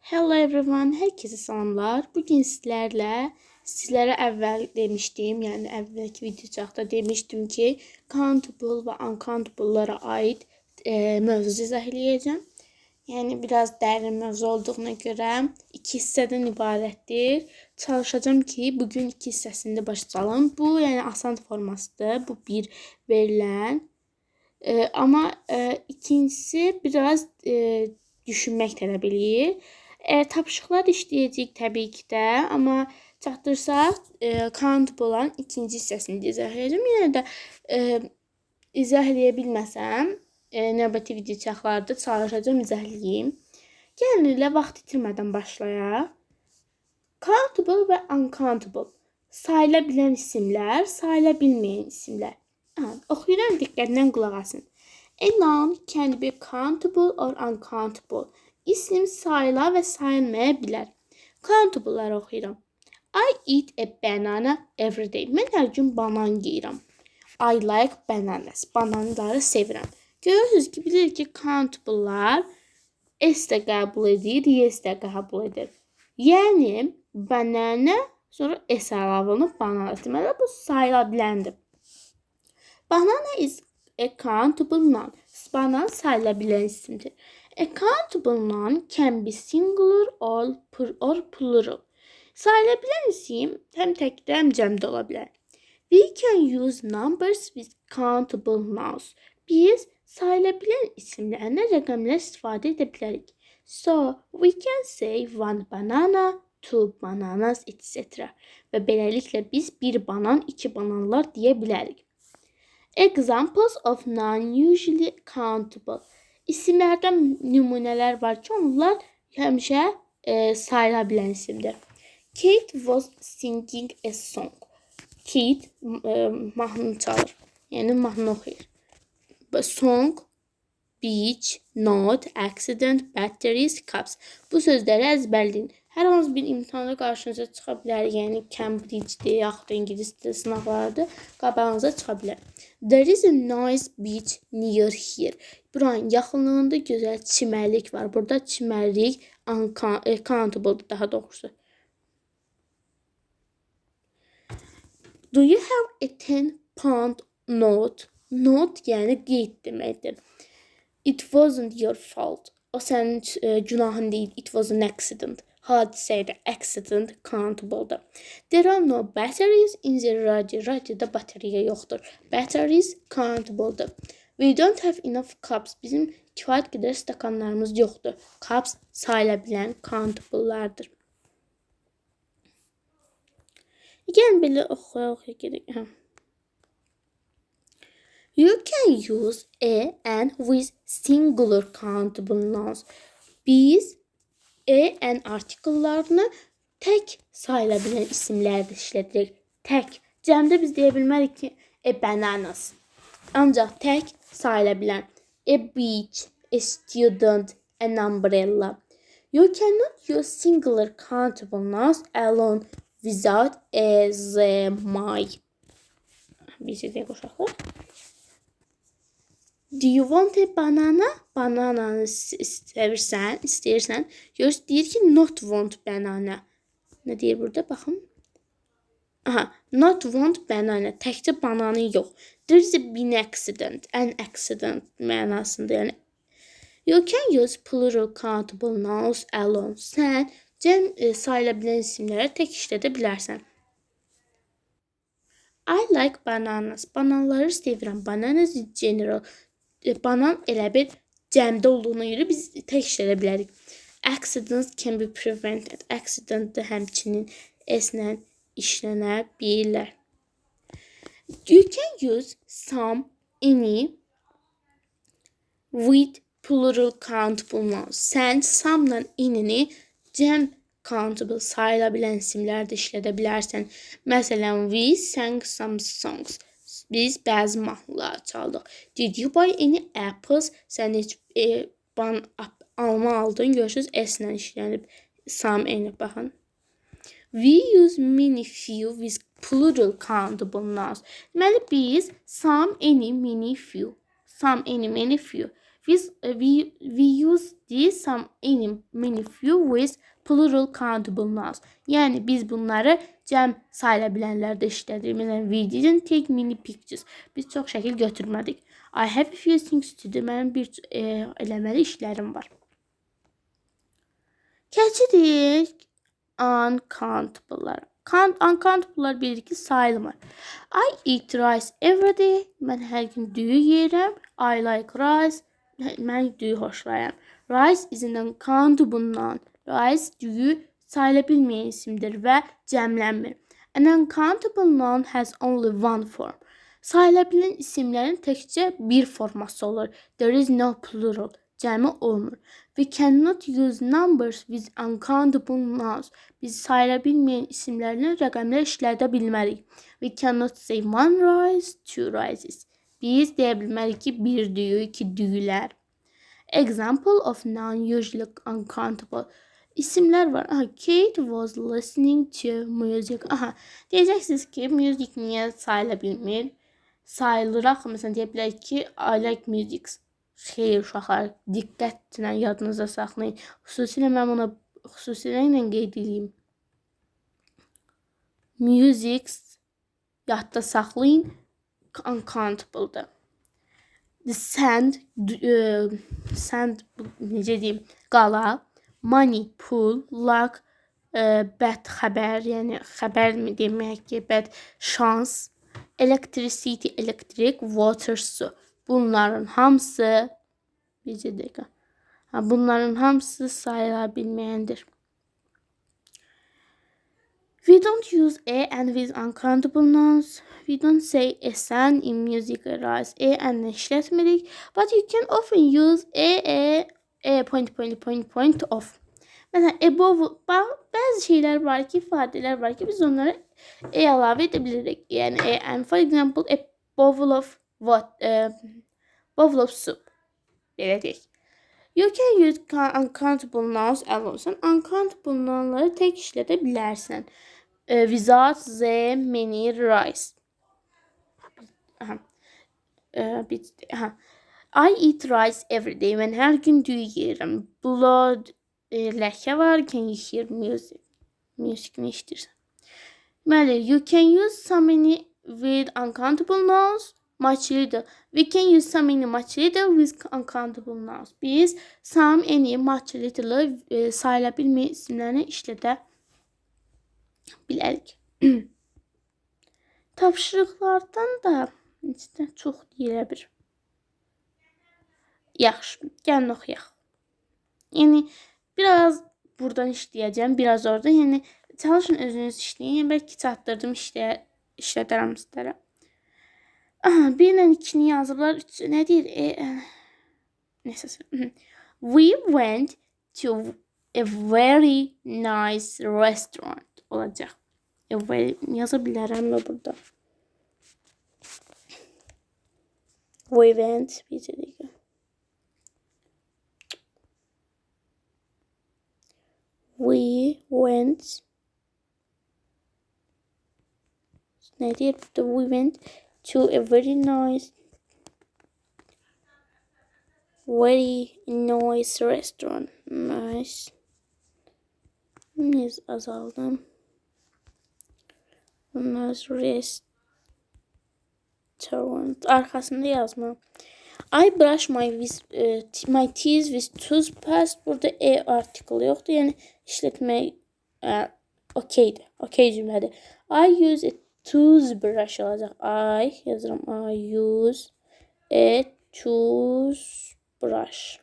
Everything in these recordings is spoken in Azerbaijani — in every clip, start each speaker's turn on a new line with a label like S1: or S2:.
S1: Hello everyone, herkese salamlar. Bugün sizlərə əvvəl demişdim, yəni əvvəlki videoda demişdim ki, countable və uncountable-lara aid mövzu izah edəcəm. Yəni biraz dərin mövzu olduğuna görə iki hissədən ibarətdir. Çalışacağım ki, bugün iki hissəsində başlayalım. Bu yəni asan formasıdır. Bu bir verilən. Amma ikincisi biraz düşünmək tələb eləyir. Tapşıqlar işləyəcəyik təbii ki də, amma çatdırsaq countable olan ikinci hissəsini də izah edəcəm. Yenə də izah edə bilməsəm, növbəti video çaxlarda çalışacağam izah edeyim. Gəlin elə vaxt itirmədən başlayaq. Countable və uncountable. Sayıla bilən isimlər, sayıla bilməyən isimlər. Oxuyuram, diqqətlə qulaq asın. A noun can be countable or uncountable. İsim sayıla və sayılmaya bilər. Countable-ları oxuyuram. I eat a banana every day. Mən hər gün banan yeyirəm. I like bananas. Bananları sevirəm. Görürsünüz ki, bilir ki, countable-lar S də qəbul edir, yes də qəbul edir. Yəni, banana, sonra S əlavəli banana. Deməli, bu sayıla biləndir. Banana is a countable noun. Banan sayıla bilən isimdir. A countable noun can be singular or plural. Sayıla bilən isim həm təkdə, həm cəmdə ola bilər. We can use numbers with countable nouns. Biz sayıla bilən isimlərlə rəqəmlər istifadə edə bilərik. So, we can say one banana, two bananas, etc. Və beləliklə biz bir banan, iki bananlar deyə bilərik. Examples of non-usually countable. İsimlərdən nümunələr var ki, onlar həmişə sayıla bilən isimdir. Kate was singing a song. Kate mahnı çalır. Yəni mahnı oxuyur. Song, beach, note, accident, batteries, cups. Bu sözləri əzbərləyin. Hər hansı bir imtahanda qarşınıza çıxa bilər. Yəni Cambridge-dir, yaxud da ingilis dili sınaqlarıdır. Qabağınıza çıxa bilər. There is a nice beach near here. Buranın yaxınlığında gözəl çimərlik var. Burada çimərlik uncountable-dır daha doğrusu. Do you have a 10 pound note? Note yəni qeyd deməkdir. It wasn't your fault. O sənin günahın deyil. It was an accident. Hadisəydə accident countable-dır. There are no batteries in the radio. Radioda bateriya yoxdur. Batteries countable-dır. We don't have enough cups. Bizim kifayət qədər stakanlarımız yoxdur. Cups sayıla bilən countable-lardır. Gəlin belə oxuya gedək. You can use a and with singular countable nouns. Biz and artikellarını tək sayıla bilən isimlərdə işlədirik. Tək. Cəmdə biz deyə bilmərik ki, a bananas. Ancaq tək sayıla bilən. A beach, a student, an umbrella. You cannot use singular countable nouns alone without a, the, my. Bir şey qoşaqlar. Do you want a banana? Banananı istəyirsən. Görürsün, deyir ki, not want banana. Nə deyir burada? Baxın. Not want banana. Təkcə bananı yox. There's been accident. An accident mənasında. Yəni, you can use plural countable nouns alone. Sən cəm sayıla bilən isimləri tək işlədə bilərsən. I like bananas. Bananları sevirəm. Bananas is general. Banan elə bir cəmdə olduğuna görə biz tək işlədə bilərik. Accidents can be prevented. Accident də həmçinin S-lə işlənə bilirlər. You can use some, any with plural countable nouns. Sən some-la any-ni cəm countable sayıla bilən isimlər də işlədə bilərsən. Məsələn, we sang some songs. Biz bəzi mahnılar çaldıq. Did you buy any apples? Sən heç alma aldın. Görürsünüz, S-lə işlənib. Some, any, baxın. We use many, few with plural countable nouns. Deməli, biz some, any, many, few. Some, any, many, few. We use this some in many few with plural countable nouns. Yəni biz bunları cəm sayıla bilənlərdə işlədirik. Məsələn, we didn't take many pictures. Biz çox şəkil götürmədik. I have a few things to do. Mənim bir eləməli işlərim var. Keçirik uncountable'lara. Uncountable'lar bilirik ki, sayılmır. I eat rice every day. Mən hər gün düyü yeyirəm. I like rice. Mən düyü xoşlayıram. Rice is an uncountable noun. Rice düyü sayıla bilməyən isimdir və cəmlənmir. An uncountable noun has only one form. Sayıla bilən isimlərin təkcə bir forması olur. There is no plural. Cəmi olmur. We cannot use numbers with uncountable nouns. Biz sayıla bilməyən isimlərlə rəqəmlər işlədə bilmərik. We cannot say one rice, two rices. Biz deyə bilmərik ki, bir düyü, iki düyülər. Example of noun usually uncountable. İsimlər var. Kate was listening to music. Deyəcəksiniz ki, music niyə sayıla bilmir? Sayılıraq, məsələn, deyə bilərik ki, I like music. Xeyr, uşaqlar, diqqətlə yadınızda saxlayın. Xüsusilə mən ona xüsusilə ilə qeyd edeyim. Music yadda saxlayın, uncountable'dır. The sand, necə deyim, qala, money, pul, luck, bad xəbər, yəni xəbər mi demək ki, bad şans, electricity, elektrik, water, su. Bunların hamısı bunların hamısı sayıla bilməyəndir. We don't use and with uncountable nouns. We don't say a sun in music arise. And işlətmirik. But you can often use point of. Məsələn, above, bəzi şeylər var ki, ifadələr var ki, biz onlara əlavə edə bilirik. Yəni, and for example, a bowl of soup. Belə deyək. You can use uncountable nouns alone. Sən uncountable nounları tək işlədə bilərsən. Without the many rice. I eat rice every day. Mən hər gün düyü yeyirəm. Blood, ləkə var. Can you hear music? Music nə işdirsən? Deməli, you can use so many with uncountable nouns. Much little. We can use some any much little with uncountable nouns. Biz some any much little sayıla bilməyən isimlərini işlədə bilərik. Tapşırıqlardan da çox deyilə bir. Yaxşı, gəlin oxuyaq. Yəni, biraz buradan işləyəcəm, biraz orada. Yəni, çalışın özünüz işləyin. Bəlkə çatdırdım işlədərəm sizlərə. Birlə ikini yazıblar. Nə deyir? We went to a very nice restaurant. Olacaq. Yaza bilərəm də burada. We went. Bir dəqiqə. We went. Nə deyir burada? We went to a very nice restaurant. Nice. Nice azaldım. Nice restaurant. Arkasında yazma. I brush my teeth with toothpaste. Burada article yoxdur. Yəni işlətmək okeydir. Okey cümlədir. I use a toothbrush olacaq. I yazıram. I use a toothbrush.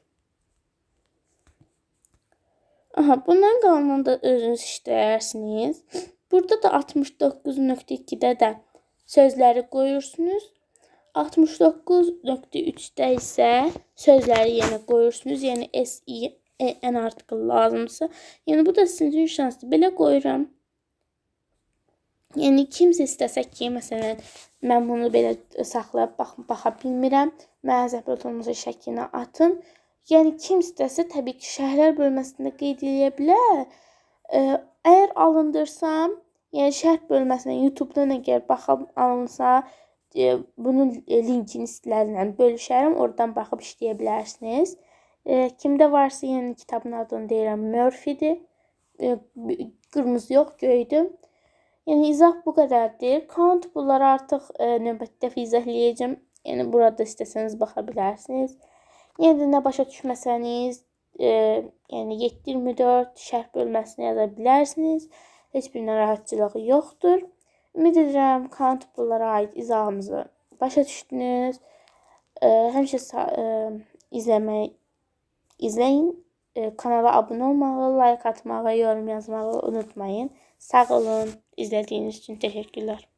S1: Bundan qalanını da özünüz işləyirsiniz. Burada da 69.2-də də sözləri qoyursunuz. 69.3-də isə sözləri yenə qoyursunuz. Yəni S-I-N article lazımsa. Yəni bu da sizin üçün şanslı. Belə qoyuram. Yəni kimsə istəsə ki, məsələn, mən bunu belə saxlayıb baxa bilmirəm. Mənə zəhmət olmasa şəklinə atın. Yəni kim istəsə təbii ki, şərhlər bölməsində qeyd edə bilər. Əgər alındırsam, yəni şərh bölməsində YouTube-dan əgər baxıb alınsa, bunun linkini sizlərlə bölüşərəm. Oradan baxıb işləyə bilərsiniz. Kimdə varsa, yəni kitabın adını deyirəm, Murphy'dir. Qırmızı yox, göydür. Yəni izah bu qədərdir. Countable-ları artıq növbəti dəfə izahləyəcəm. Yəni burada istəsəniz baxa bilərsiniz. Yenə də nə başa düşməsəniz, yəni 7-24 şərh bölməsini yaza bilərsiniz. Heç bir narahatçılığı yoxdur. Ümid edirəm countable-lara aid izahımızı başa düşdünüz. Həmişə izləyin. Kanala abunə olmağı, like atmağı, yorum yazmağı unutmayın. Sağ olun. İzlədiyiniz üçün təşəkkürlər.